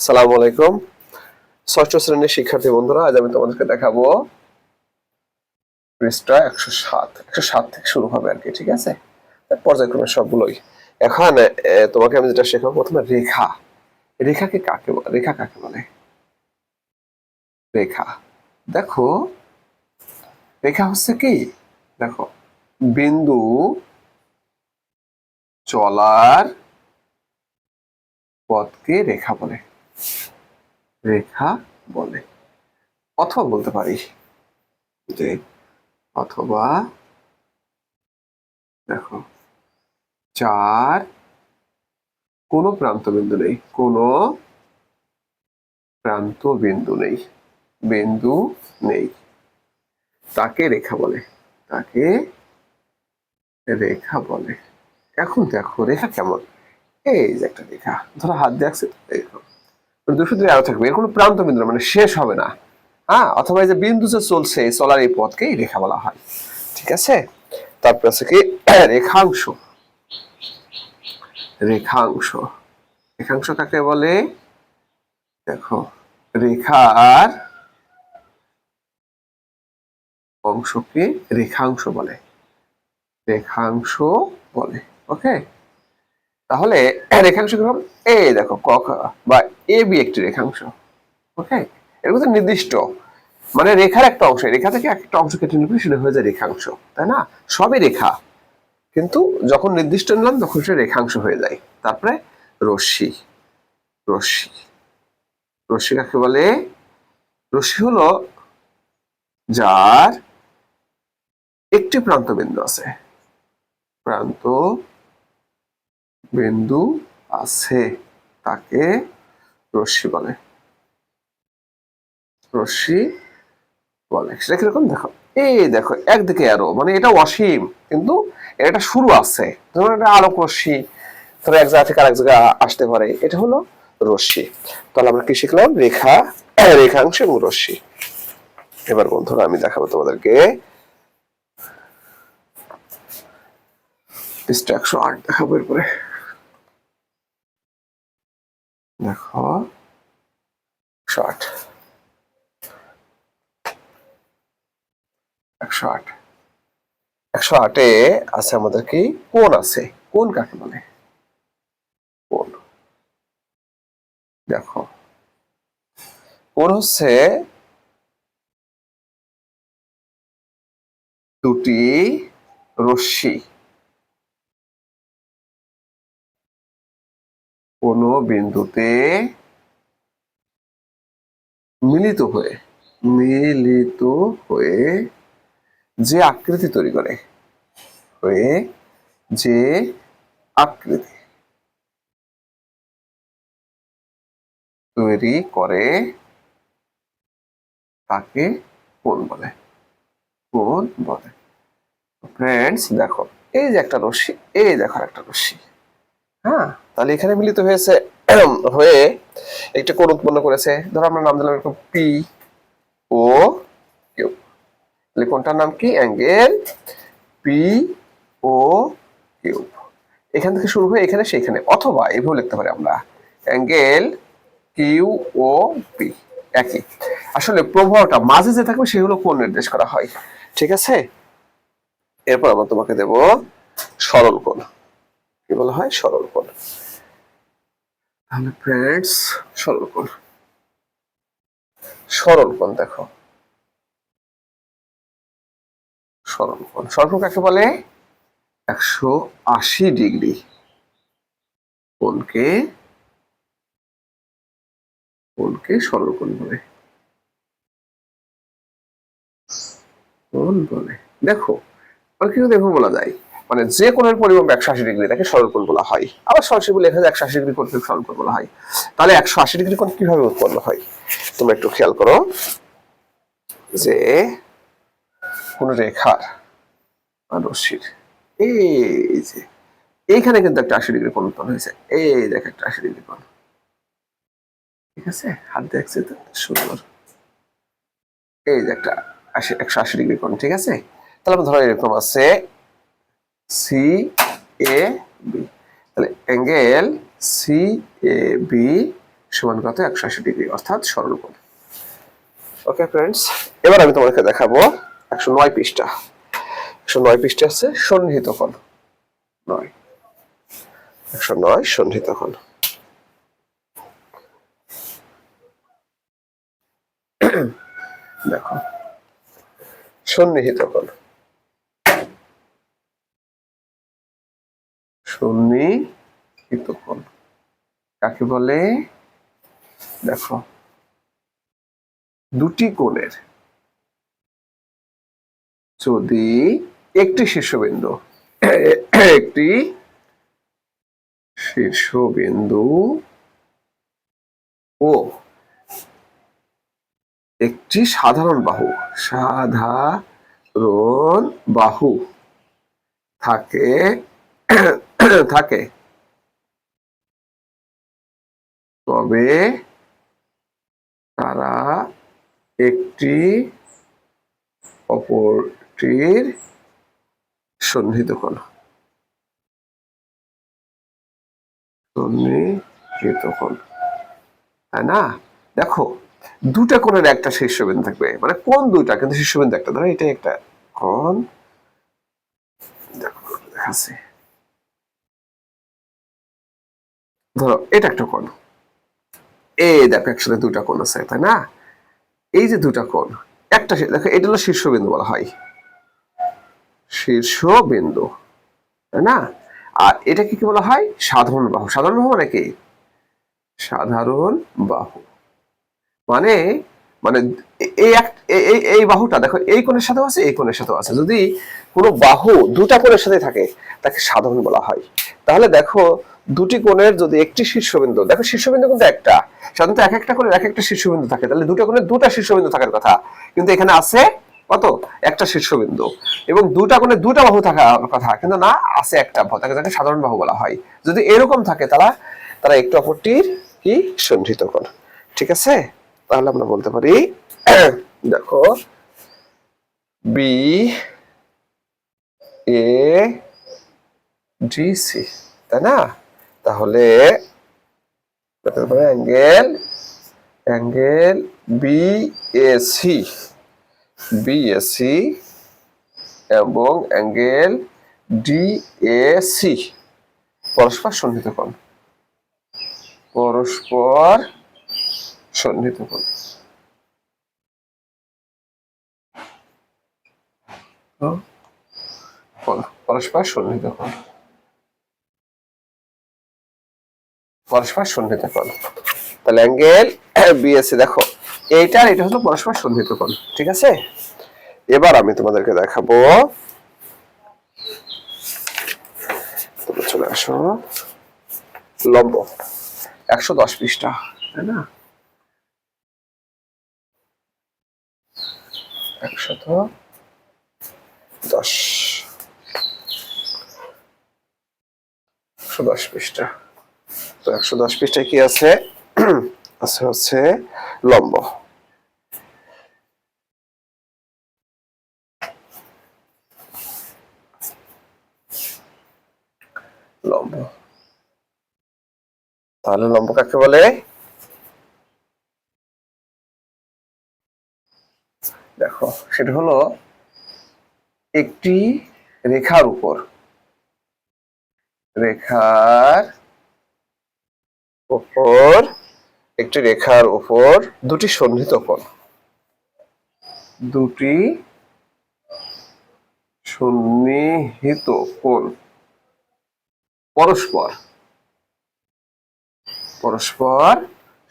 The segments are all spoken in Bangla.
আসসালামু আলাইকুম ষষ্ঠ শ্রেণীর শিক্ষার্থী বন্ধুরা, আজ আমি তোমাদেরকে দেখাবো পৃষ্ঠা 107 থেকে শুরু হবে আর কি। ঠিক আছে, পর্যায়ক্রমে সবগুলোই। এখন তোমাকে আমি যেটা শেখাবো, প্রথমে রেখা। রেখা কাকে বলে? রেখা, দেখো রেখা হচ্ছে কি, দেখো বিন্দু চলার পথকে রেখা বলে। অথবা বলতে পারি যে, অথবা দেখো যার কোনো প্রান্ত বিন্দু নেই তাকে রেখা বলে। এখন দেখো রেখা কেমন, এই যে একটা রেখা, ধরো হাত দিয়ে আঁকছে, দুশো দুই আরো থাকবে, এর কোনো প্রান্ত বিন্দু মানে শেষ হবে না। হ্যাঁ, অথবা এই যে বিন্দু যে চলছে, চলার এই পথকেই রেখা বলা হয়। ঠিক আছে, তারপর আছে কি রেখাংশ। রেখাংশ কাকে বলে? দেখো রেখার অংশকে রেখাংশ বলে। ওকে, তাহলে রেখাংশ কিরকম? এই দেখো ক বা এ বি একটি রেখাংশ। ওকে, এর মধ্যে নির্দিষ্ট মানে রেখার একটা অংশ, রেখা থেকে একটা অংশ কেটে নিলে সেটা হয়ে যায় রেখাংশ, তাই না? সবই রেখা, কিন্তু যখন নির্দিষ্ট নিলাম তখন সে রেখাংশ হয়ে যায়। তারপরে রশ্মি। রশ্মি কাকে বলে? রশ্মি হলো যার একটি প্রান্ত বিন্দু আছে তাকে রশ্মি বলে। সেটা কিরকম? দেখো এই দেখো একদিকে আরো, মানে এটা অসীম কিন্তু এটা শুরু আছে, ধরুন এটা আলোক রশ্মি, ধরো এক জায়গা থেকে আরেক জায়গায় আসতে পারে, এটা হলো রশ্মি। তাহলে আমরা কি শিখলাম? রেখাংশ এবং রশ্মি। এবার বন্ধুরা আমি দেখাবো তোমাদেরকে পৃষ্ঠা 108 দেখাবো। এরপরে দেখো 108 108 আছে আমাদের কি কোণ আছে। কোণ কাকে বলে? কোণ, দেখো কোণ হচ্ছে দুটি রশ্মি কোন বিন্দুতে মিলিত হয়ে যে আকৃতি তৈরি করে, তাকে কোণ বলে। ফ্রেন্ডস দেখো এই যে একটা রশ্মি, এই দেখো একটা রশ্মি, হ্যাঁ, তাহলে এখানে মিলিত হয়েছে হয়ে একটা কোণ উৎপন্ন করেছে। ধরো আমরা নাম দিলাম এরকম পি ও কিউ। তাহলে কোণটার নাম কি? Angle P O Q. এখান থেকে শুরু হয়ে এখানে সেখানে, অথবা এভাবে লিখতে পারি আমরা অ্যাঙ্গেল কিউ ও পি। একই, আসলে প্রবাহটা মাঝে যে থাকবে সেগুলো কোণ নির্দেশ করা হয়। ঠিক আছে, এরপর আমরা তোমাকে দেব সরল কোণ। কি বলা হয়? সরল কোণ। তাহলে ফ্রেন্ডস সরল কোণ দেখো, সরল কোণ কাকে বলে? 180 ডিগ্রি কোণকে সরল কোণ বলে। দেখো আর কিন্তু দেখো বলা যায়, মানে যে কোণের পরিমাপ 180 ডিগ্রি তাকে সরল কোণ বলা হয়। আবার সরাসরি বলে লেখা যায় 180 ডিগ্রি কোণকে সরল কোণ বলা হয়। তাহলে 180 ডিগ্রি কোণ কিভাবে উৎপন্ন হয় তোমরা একটু খেয়াল করো, যে কোন রেখার আর রশ্মির এই যে এইখানে কিন্তু একটা 80 ডিগ্রি কোণ উৎপন্ন হয়েছে। এই দেখ একটা 80 ডিগ্রি কোণ। ঠিক আছে, হাত দেখছে তো সুন্দর, এই যে একটা 180 ডিগ্রি কোণ। ঠিক আছে, তাহলে আমরা ধরো এরকম আছে সি এ বি, তাহলে অ্যাঙ্গেল সি এ বি সমান কত 180 ডিগ্রি, অর্থাৎ সরল কোণ। ওকে ফ্রেন্ডস, এবার আমি তোমাদেরকে দেখাবো 109 পৃষ্ঠা। 109 পৃষ্ঠা আছে সন্নিহিত কোণ 9, 109 সন্নিহিত কোণ। দেখো সন্নিহিত কোণ, সন্নিহিত কোণ কাকে বলে? দেখো দুটি কোণের যদি একটি শীর্ষবিন্দু একটি শীর্ষবিন্দু ও একটি সাধারণ বাহু থাকে তবে তারা একটি অপরটির সন্নিহিত কোণ। তাই না? দেখো দুটা কোণের একটা শীর্ষবিন্দু থাকবে, মানে কোণ দুইটা কিন্তু শীর্ষবিন্দু একটা। ধরো এটা একটা কোণ, দেখো দেখাচ্ছি, ধরো এটা একটা কোণ, এই দেখো একসাথে দুটা কোণ আছে, তাই না? এই যে দুটা কোণ, একটা দেখো এটা হলো শীর্ষবিন্দু বলা হয়, শীর্ষবিন্দু, তাই না? আর এটাকে কি বলা হয়? সাধারণ বাহু। সাধারণ বাহু মানে কি? সাধারণ বাহু মানে মানে এই বাহুটা দেখো এই কোণের সাথেও আছে, এই কোণের সাথেও আছে। যদি কোনো বাহু দুটা কোণের সাথে থাকে তাকে সাধারণ বলা হয়। তাহলে দেখো দুটি কোণের যদি একটি শীর্ষবিন্দু, দেখো শীর্ষবিন্দু কিন্তু একটা, সাধারণত এক একটা কোণের এক একটা শীর্ষবিন্দু থাকে, তাহলে দুটো কোণের দুটা শীর্ষবিন্দু থাকার কথা, কিন্তু এখানে আছে কত? একটা শীর্ষবিন্দু। এবং দুটা কোণের দুটা বাহু থাকার কথা, কিন্তু না, আছে একটা বাহু, তাকে সাধারণ বাহু বলা হয়। যদি এরকম থাকে তারা একটু অপরটির কি সন্নিহিত কোণ। ঠিক আছে? তাহলে আমরা বলতে পারি দেখো বি এ ডি সি, তাই না? তাহলে অ্যাঙ্গেল বি এ সি এবং অ্যাঙ্গেল ডি এ সি পরস্পর সন্নিহিত কোণ। পরস্পর সন্নিহিত কোণ। পরস্পর সন্নিহিত কোণ। পরস্পর সন্নিহিত কোণ। তাহলে অ্যাঙ্গেল বিএসি দেখো এইটা এটা হলো পরস্পর সন্নিহিত কোণ। ঠিক আছে? এবার আমি তোমাদেরকে দেখাবো, তোমরা চলে আসো, লম্ব 110 পৃষ্ঠা, তাই না? 110 পৃষ্ঠা। তো 110 পৃষ্ঠায় কি আছে? আছে হচ্ছে লম্ব। লম্ব, তাহলে লম্ব কাকে বলে? দেখো সেটা হলো একটি রেখার উপর একটি রেখার উপর দুটি সন্নিহিত কোণ, দুটি সন্নিহিত কোণ পরস্পর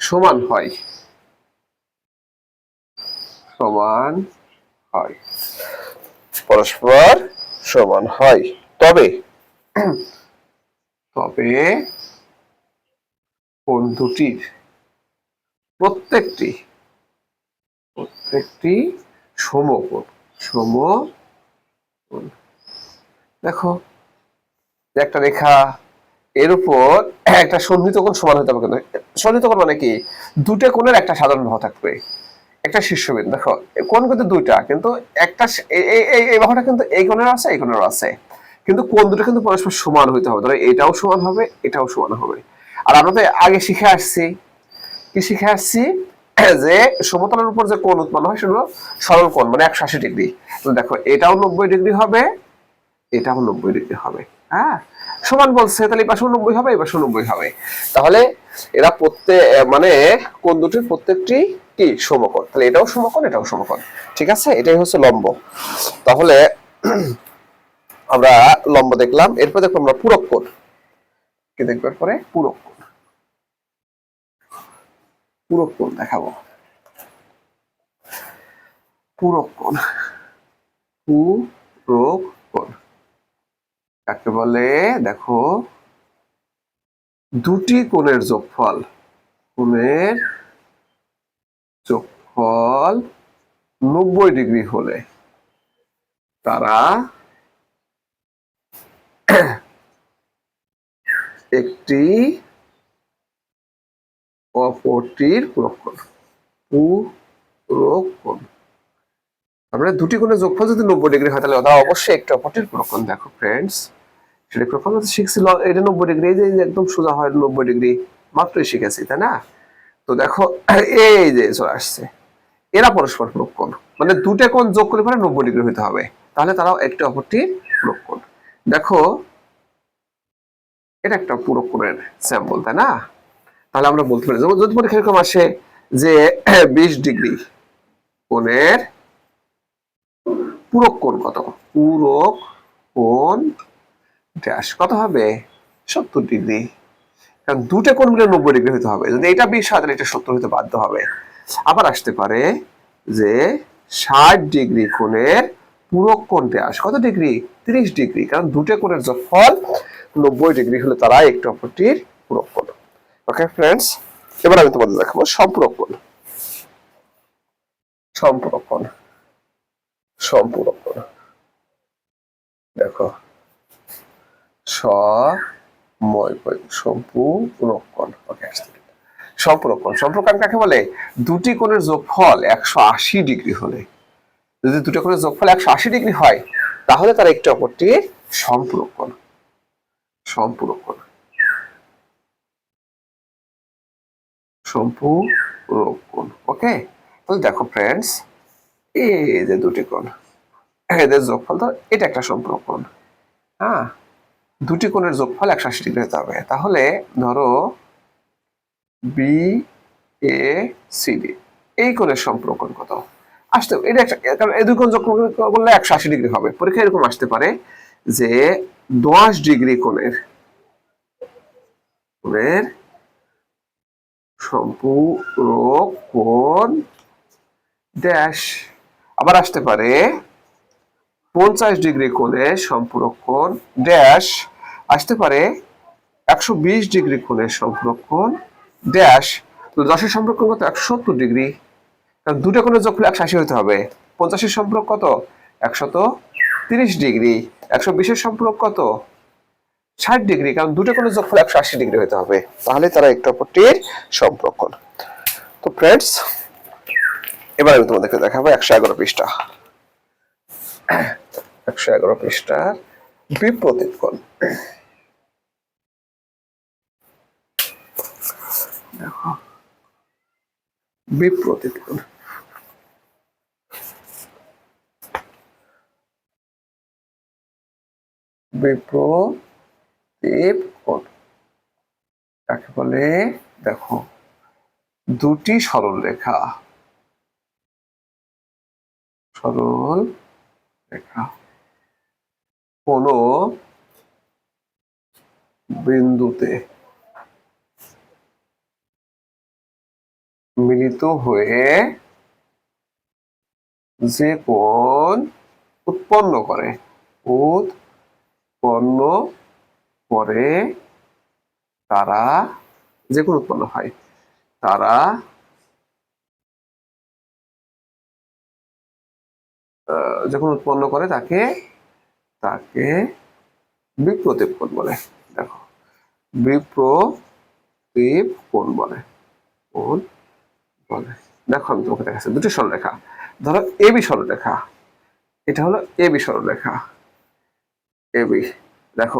সমান হয়, পরস্পর সমান হয়, তবে কোণ দুটির প্রত্যেকটি সমকোণ। দেখো একটা রেখা, এর উপর একটা সন্নিহিত কোণ সমান হতে হবে। কিন্তু সন্নিহিত কোণ মানে কি? দুটো কোণের একটা সাধারণ বাহু থাকবে, একটা শীর্ষবিন্দু। দেখো কোণ কিন্তু দুইটা, কিন্তু একটা এই বাহুটা কিন্তু এই কোণের আছে, এই কোণের আছে, কিন্তু কোণ দুটো কিন্তু পরস্পর সমান হইতে হবে। ধরো এটাও সমান হবে, এটাও সমান হবে। আর আমরা তো আগে শিখে আসছি কি শিখে আসছি যে সমতলের উপর যে কোণ উৎপন্ন হয় সেগুলো সরল কোণ, মানে 180 ডিগ্রি। তো দেখো এটাও 90 ডিগ্রি হবে, এটাও 90 ডিগ্রি হবে। হ্যাঁ, সমান বলছে, তাহলে এই পাশেও 90 হবে, এই পাশেও 90 হবে। তাহলে এরা মানে কোণ দুটির প্রত্যেকটি কি সমকোণ, তাহলে এটাও সমকোণ, এটাও সমকোণ। ঠিক আছে, এটাই হচ্ছে লম্ব। তাহলে আমরা লম্ব দেখলাম, এরপর দেখো আমরা পূরক কোণ কি দেখবো, এরপরে পূরক কোণ। পূরক কোণ দেখাবো, পূরক কোণ। পূরক কোণ কাকে বলে? দেখো দুটি কোণের যোগফল, কোণের যোগফল 90 ডিগ্রি হলে তারা একটি অপরটির পূরক কোণ। পূরক কোণ আমরা দুটি কোণের যোগফল যদি 90 ডিগ্রি হয় তাহলে তারা অবশ্যই একটি অপরটির পূরক কোণ। দেখো ফ্রেন্ডস, সেটা প্রথম শিখছিল এটা 90 ডিগ্রি, এই যে একদম সোজা হয় 90 ডিগ্রি, মাত্রই শিখেছি, তাই না? তো দেখো এই যে চলে আসছে, এরা পরস্পর পূরক কোণ, মানে দুটো কোণ যোগ করলে পরে 90 ডিগ্রি হতে হবে, তাহলে তারাও একটি অপরটির পূরক কোণ। দেখো এটা একটা পূরক কোণের স্যাম্পল, তাই না? তাহলে আমরা বলতে পারি যদি পরীক্ষা এরকম আসে যে 20 ডিগ্রি কোণের পূরক কোণ কত, পূরক কোণ ড্যাশ কত হবে, 70 ডিগ্রি। কারণ দুটো কোণ মিলে 90 ডিগ্রি হতে হবে, যদি এটা 20 হয় তাহলে এটা 70 হতে বাধ্য হবে। আবার আসতে পারে যে 60 ডিগ্রি কোণের পূরক কোণ ড্যাশ কত ডিগ্রি, 30 ডিগ্রি। কারণ দুটো কোণের যোগফল 90 ডিগ্রি হলে তারা একটি অপরটির পূরক কোণ। ওকে ফ্রেন্ডস, এবার আমি তোমাদের দেখাবো সম্পূরক কোণ। সম্পূরক কোণ, সম্পূরক কোণ দেখো সম্পূরক কোণ। ওকে, সম্পূরক কোণ, সম্পূরক কোণ কাকে বলে? দুটি কোণের যোগফল 180 ডিগ্রি হলে, যদি দুটো কোণের যোগফল 180 ডিগ্রি হয় তাহলে তারা একটি অপরটির সম্পূরক কোণ। সম্পূরক কোণ, সম্পূরক কোণ। ওকে, তাহলে দেখো ফ্রেন্ডস, এই যে দুটি কোণ, এদের যোগফল ধর এটা একটা সম্পূরক কোণ। হ্যাঁ, দুটি কোণের যোগফল 180 ডিগ্রি হতে হবে। তাহলে ধরো বি এ সি ডি, এই কোণের সম্পূরক কোণ কত আসতে, এটা একটা, কারণ এই দুই কোণ যোগ করলে 180 ডিগ্রি হবে। পরীক্ষা এরকম আসতে পারে যে 10 ডিগ্রি কোণের সম্পূরক কোণ ড্যাশ। আবার আসতে পারে 50 ডিগ্রি কোণের সম্পূরক কোণ ড্যাশ। আসতে পারে 120 ডিগ্রি কোণের সম্পূরক কোণ ড্যাশ। তো 10-এর সম্পর্ক কত, 170 ডিগ্রি। কারণ দুটো কোণের যোগফল 180 হতে হবে। 50-এর সম্পর্ক কত, 130 ডিগ্রি। 120-এর সম্পর্ক কত, 60 ডিগ্রি। কারণ দুটো কোণের যোগফল 180 ডিগ্রি হতে হবে, তাহলে তারা একটা অপরটির সম্পর্ক কোণ। তো ফ্রেন্ডস, এবার আমি তোমাদেরকে দেখাবো 111 পৃষ্ঠা, 111 পৃষ্ঠার বিপরীত কোণ। দেখো বিপরীত কোণ, বিপরীত কোণ কাকে বলে? দেখো দুটি সরল রেখা, সরল রেখা কোন বিন্দুতে মিলিত হয়ে যে কোণ উৎপন্ন করে, উৎপন্ন করে তারা, যে কোণ উৎপন্ন হয় তারা যখন উৎপন্ন করে তাকে তাকে বিপ্রতীপ কোণ বলে। দেখো বিপ্রতীপ কোণ বলে, কোণ বলে। দেখো আমি তোমাকে দেখাচ্ছি দুটি সরলরেখা। ধরো এবি সরলরেখা, এটা হলো এবি সরলরেখা, এবি। দেখো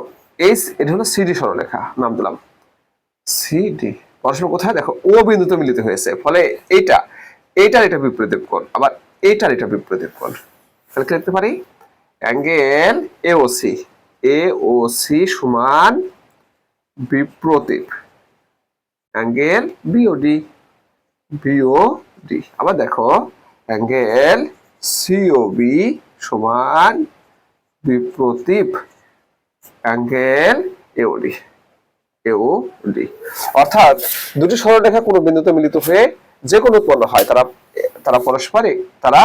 এটা হলো সিডি সরলরেখা, নাম দিলাম সিডি। পরস্পর কোথায় দেখো ও বিন্দুতে মিলিত হয়েছে, ফলে এইটার এটা বিপরীত কোণ, আবার এইটার এটা বিপরীত কোণ। তাহলে কি লিখতে পারি? অ্যাঙ্গেল এওসি সমান বিপরীত অ্যাঙ্গেল বিওডি। আবার দেখো অ্যাঙ্গেল সিওবি সমান বিপরীত অ্যাঙ্গেল এওডি। অর্থাৎ দুটি সরলরেখা কোনো বিন্দুতে মিলিত হয়ে যে কোনো উৎপন্ন হয়, তারা পারস্পরিক, তারা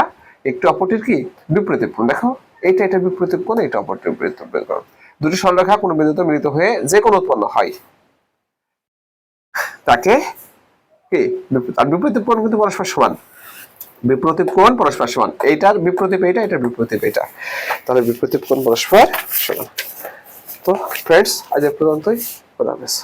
একটু অপরটির কি বিপরীত কোণ। দেখো এটা বিপরীত কোণ, এটা অপরটির বিপরীত কোণ। দুটি সরলরেখা কোনো বিন্দুতে মিলিত হয়ে যে কোনো উৎপন্ন হয় তাকে কি আর বিপরীত কোণ কিন্তু পরস্পর সমান, বিপরীত কোণ পরস্পর সমান, এইটার বিপরীত এইটা, এটার বিপরীত এইটা, তাহলে বিপরীত কোণ পরস্পর সমান। তো ফ্রেন্ডস আজ এ পর্যন্তই, খোদা হাফেজ।